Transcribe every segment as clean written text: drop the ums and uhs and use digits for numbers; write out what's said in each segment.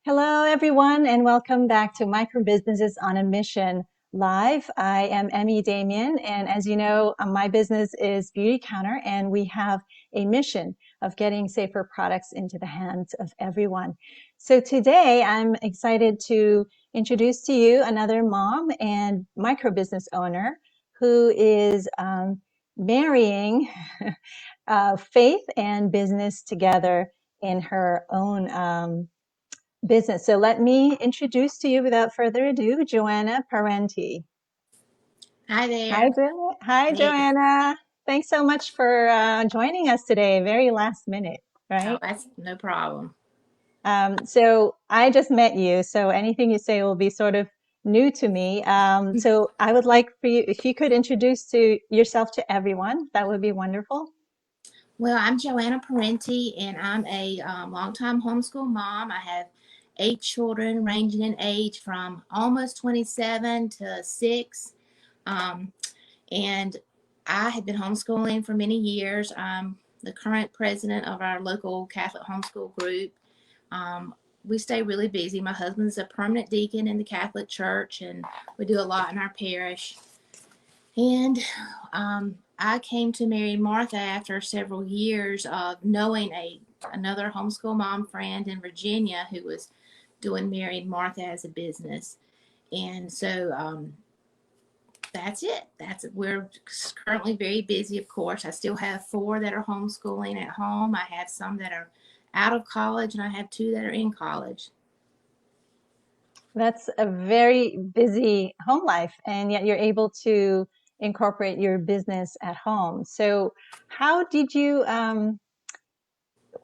Hello, everyone, and welcome back to Microbusinesses on a Mission Live. I am Emmy Damien, and as you know, my business is Beauty Counter, and we have a mission of getting safer products into the hands of everyone. So today, I'm excited to introduce to you another mom and microbusiness owner who is marrying faith and business together in her own business. So let me introduce to you, without further ado, JoAnna Parente. Hi there. Hi, Hey. JoAnna. Thanks so much for joining us today. Very last minute, Oh, right? that's no problem. So I just met you, so anything you say will be sort of new to me. So I would like for you, if you could introduce to yourself to everyone, that would be wonderful. Well, I'm JoAnna Parente, and I'm a longtime homeschool mom. I have 8 children ranging in age from almost 27 to 6. Um, and I have been homeschooling for many years. I'm the current president of our local Catholic homeschool group. Um, we stay really busy. My husband's a permanent deacon in the Catholic Church, and we do a lot in our parish. And I came to Mary Martha after several years of knowing another homeschool mom friend in Virginia who was doing Mary Martha as a business. And so that's it. We're currently very busy, of course. I still have 4 that are homeschooling at home. I have some that are out of college, and I have 2 that are in college. That's a very busy home life, and yet you're able to incorporate your business at home. So how did you, I'm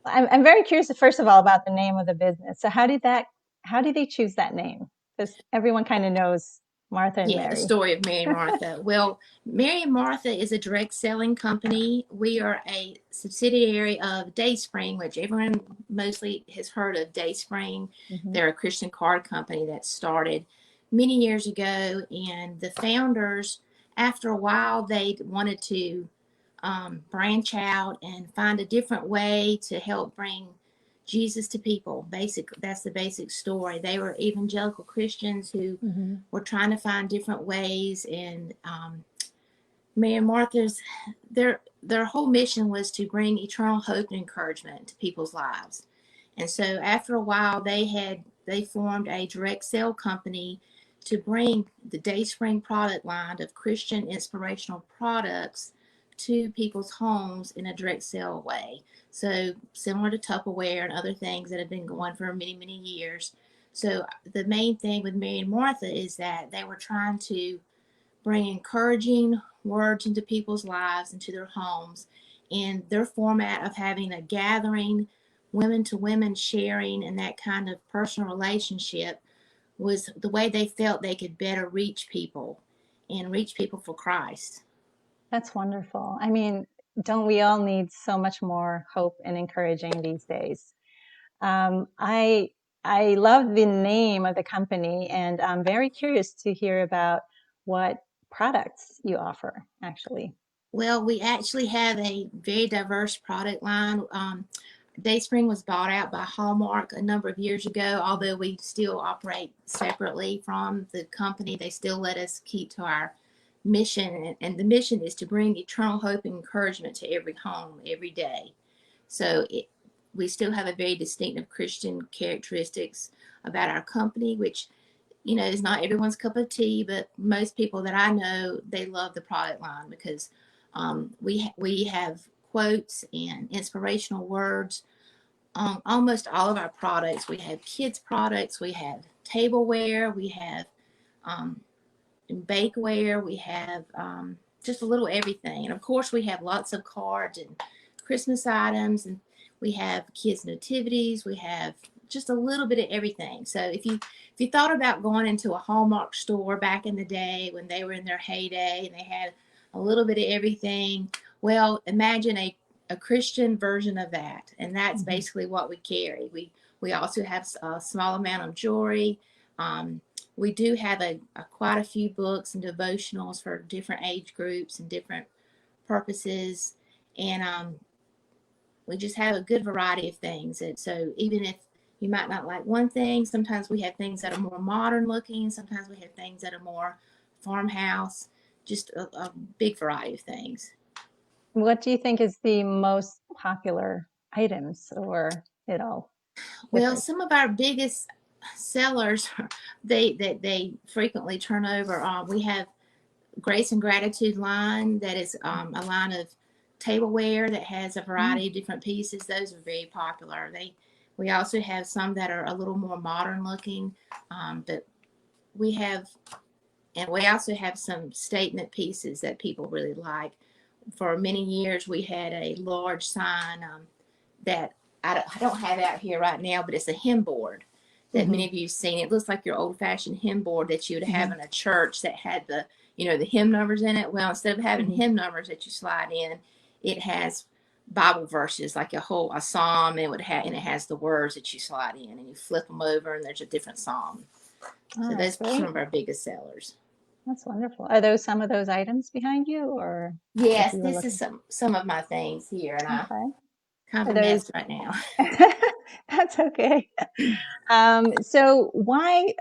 very curious, first of all, about the name of the business. So how did they choose that name? Because everyone kind of knows Martha and Yeah, the Mary. story of Mary and Martha. Well, Mary and Martha is a direct selling company. We are a subsidiary of Dayspring, which everyone mostly has heard of Dayspring. Mhm. They're a Christian card company that started many years ago, and the founders, after a while, they wanted to branch out and find a different way to help bring Jesus to people. That's the basic story. They were evangelical Christians who Mhm. were trying to find different ways, and Mary and Martha's their whole mission was to bring eternal hope and encouragement to people's lives. And so after a while, they formed a direct sale company to bring the Dayspring product line of Christian inspirational products to people's homes in a direct sale way. So similar to Tupperware and other things that have been going for many, many years. So the main thing with Mary and Martha is that they were trying to bring encouraging words into people's lives, into their homes, and their format of having a gathering, women to women sharing, and that kind of personal relationship was the way they felt they could better reach people and reach people for Christ. That's wonderful. I mean, don't we all need so much more hope and encouraging these days? Um, I I love the name of the company, and I'm very curious to hear about what products you offer, actually. Well, we actually have a very diverse product line. Dayspring was bought out by Hallmark a number of years ago. Although we still operate separately from the company, they still let us keep to our mission. And the mission is to bring eternal hope and encouragement to every home every day. So we still have a very distinctive Christian characteristics about our company, which is not everyone's cup of tea, but most people that I know, they love the product line because we have quotes and inspirational words on almost all of our products. We have kids products, we have tableware, we have um, bakeware, we have just a little everything, and of course we have lots of cards and Christmas items, and we have kids nativities, we have just a little bit of everything. So if you thought about going into a Hallmark store back in the day when they were in their heyday and they had a little bit of everything, well, imagine a Christian version of that, and that's Mhm. basically what we carry. We also have a small amount of jewelry. We do have quite a few books and devotionals for different age groups and different purposes, and we just have a good variety of things. And so even if You might not like one thing. Sometimes we have things that are more modern looking. Sometimes we have things that are more farmhouse, just a big variety of things. What do you think is the most popular items, or it all Well, differs? some of our biggest sellers, they frequently turn over. We have Grace and Gratitude line that is a line of tableware that has a Mm, variety of different pieces. Those are very popular. We also have some that are a little more modern looking, but we have and we also have some statement pieces that people really like. For many years, we had a large sign that I don't have out here right now, but it's a hymn board that mm-hmm, many of you have seen. It looks like your old-fashioned hymn board that you would have mm-hmm, in a church that had the hymn numbers in it. Well, instead of having mm-hmm. hymn numbers that you slide in, it has Bible verses like a psalm, and it has the words that you slide in, and you flip them over, and there's a different psalm. Oh, So that's those are some great. of our biggest sellers. That's wonderful. Are those some of those items behind you, or if Yes, you were this is looking? some of my things here, and I'm Okay. kind Are of a mess those? right now. That's okay. So why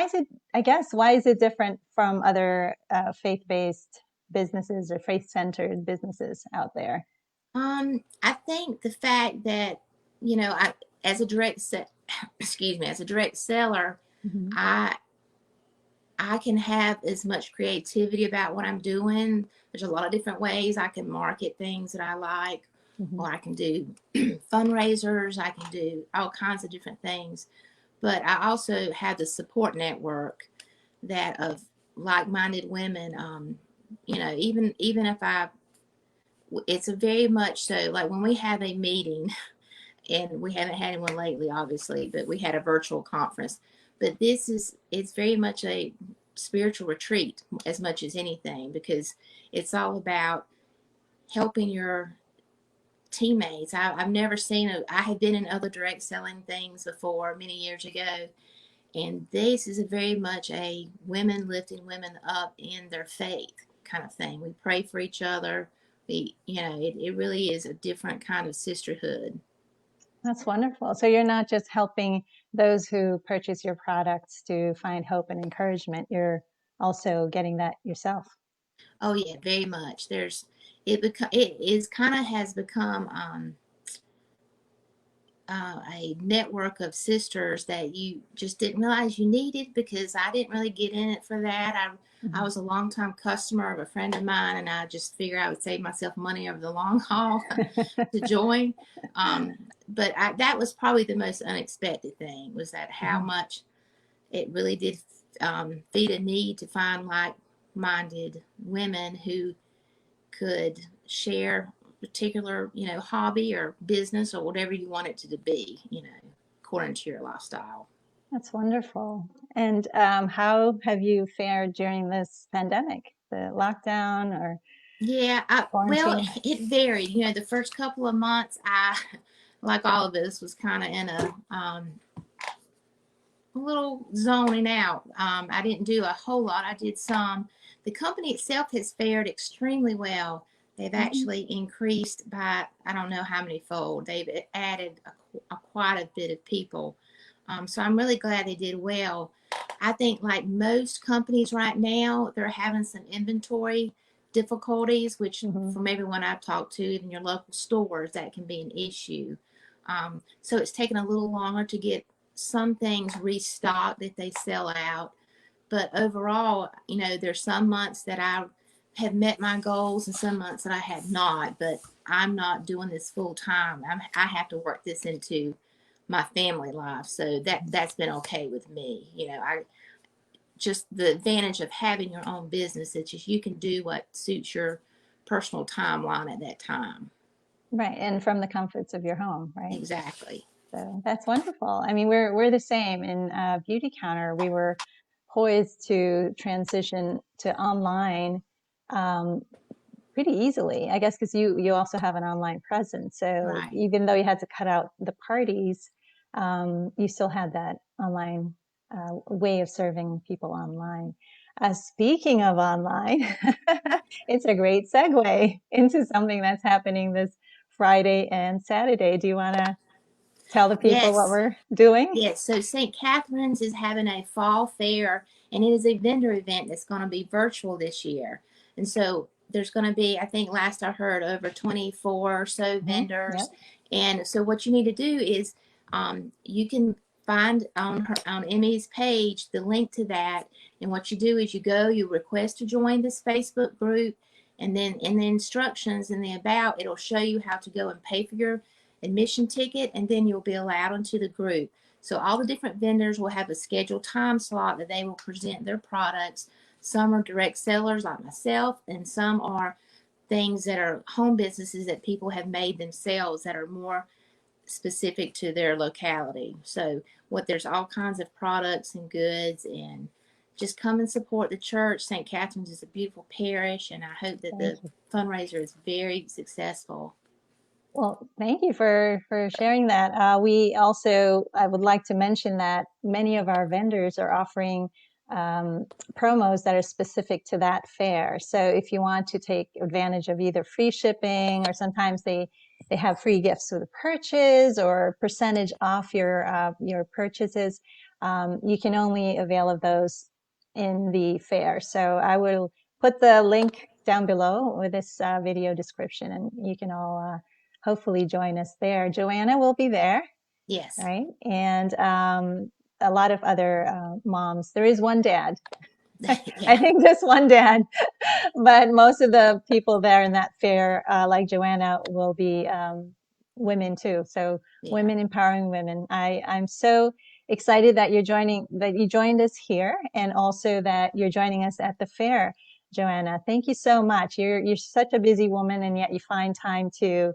is it, I guess, why is it different from other faith-based businesses or faith-centered businesses out there? I think the fact that I as a excuse me, as a direct seller, Hmm. I I can have as much creativity about what I'm doing. There's a lot of different ways I can market things that I like, Hmm. or I can do fundraisers. I can do all kinds of different things. But I also have the support network that of like-minded women. Even if it's a very much so like when we have a meeting, and we haven't had one lately, obviously, but we had a virtual conference. But it's very much a spiritual retreat as much as anything, because it's all about helping your teammates. I've never I had been in other direct selling things before many years ago, and this is a very much a women lifting women up in their faith kind of thing. We pray for each other. It really is a different kind of sisterhood. That's wonderful. So you're not just helping those who purchase your products to find hope and encouragement, you're also getting that yourself. Oh yeah, very much. It is kind of has become a network of sisters that you just didn't realize you needed, because I didn't really get in it for that. I Mhm. was a longtime customer of a friend of mine, and I just figured I would save myself money over the long haul to join. Um, but that was probably the most unexpected thing, was that how Mhm. much it really did feed a need to find like-minded women who could share a particular, hobby or business or whatever you want it to be, according to your lifestyle. That's wonderful. And how have you fared during this pandemic, the lockdown or Yeah, well, quarantine? it varied. The first couple of months, like all of us, was kind of in a little zoning out. I didn't do a whole lot. I did some. The company itself has fared extremely well. They've Mhm. actually increased by, I don't know how many fold. They've added quite a bit of people. So I'm really glad they did well. I think, like most companies right now, they're having some inventory difficulties, which Mhm. from everyone I've talked to, even your local stores, that can be an issue. So it's taken a little longer to get some things restocked that they sell out. But overall, there's some months that I have met my goals and some months that I have not. But I'm not doing this full time. I have to work this into my family life. So that's been okay with me. I just the advantage of having your own business is just you can do what suits your personal timeline at that time. Right. And from the comforts of your home, right? Exactly. So that's wonderful. I mean, we're the same in Beauty Counter. We were poised to transition to online um, pretty easily, I guess, because you also have an online presence. So Right. even though you had to cut out the parties, you still had that online way of serving people online. Speaking of online, it's a great segue into something that's happening this Friday and Saturday. Do you want to tell the people what Yes. we're doing? Yes, so St. Catherine's is having a fall fair, and it is a vendor event that's going to be virtual this year. And so there's going to be, I think last I heard, over 24 or so vendors. Yep. And so what you need to do is you can find on Emmy's page the link to that. And what you do is you go, you request to join this Facebook group, and then in the instructions in the about, it'll show you how to go and pay for your admission ticket, and then you'll be allowed into the group. So all the different vendors will have a scheduled time slot that they will present their products. Some are direct sellers like myself, and some are things that are home businesses that people have made themselves that are more specific to their locality. So what there's all kinds of products and goods, and just come and support the church. St. Catherine's is a beautiful parish, and I hope that Thank the you. fundraiser is very successful. Well, thank you for sharing that. We also, I would like to mention that many of our vendors are offering promos that are specific to that fair. So if you want to take advantage of either free shipping, or sometimes they have free gifts with a purchase or percentage off your purchases, you can only avail of those in the fair. So I will put the link down below with this video description, and you can all hopefully join us there. JoAnna will be there, Yes. right? And a lot of other moms. There is one dad. I Yeah. think just one dad, but most of the people there in that fair, like JoAnna, will be women too. So Yeah. women empowering women. I'm so excited that you joined us here, and also that you're joining us at the fair, JoAnna. Thank you so much. You're such a busy woman, and yet you find time to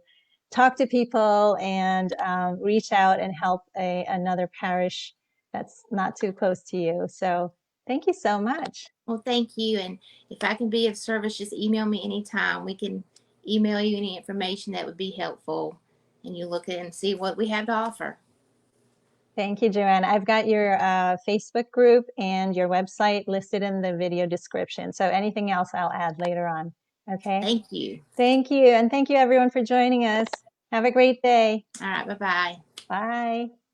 talk to people and reach out and help another parish that's not too close to you. So thank you so much. Well, thank you. And if I can be of service, just email me anytime. We can email you any information that would be helpful, and you look at and see what we have to offer. Thank you, Joanna. I've got your Facebook group and your website listed in the video description. So anything else I'll add later on. Okay. Thank you. Thank you. And thank you everyone for joining us. Have a great day. All right. Bye bye. Bye.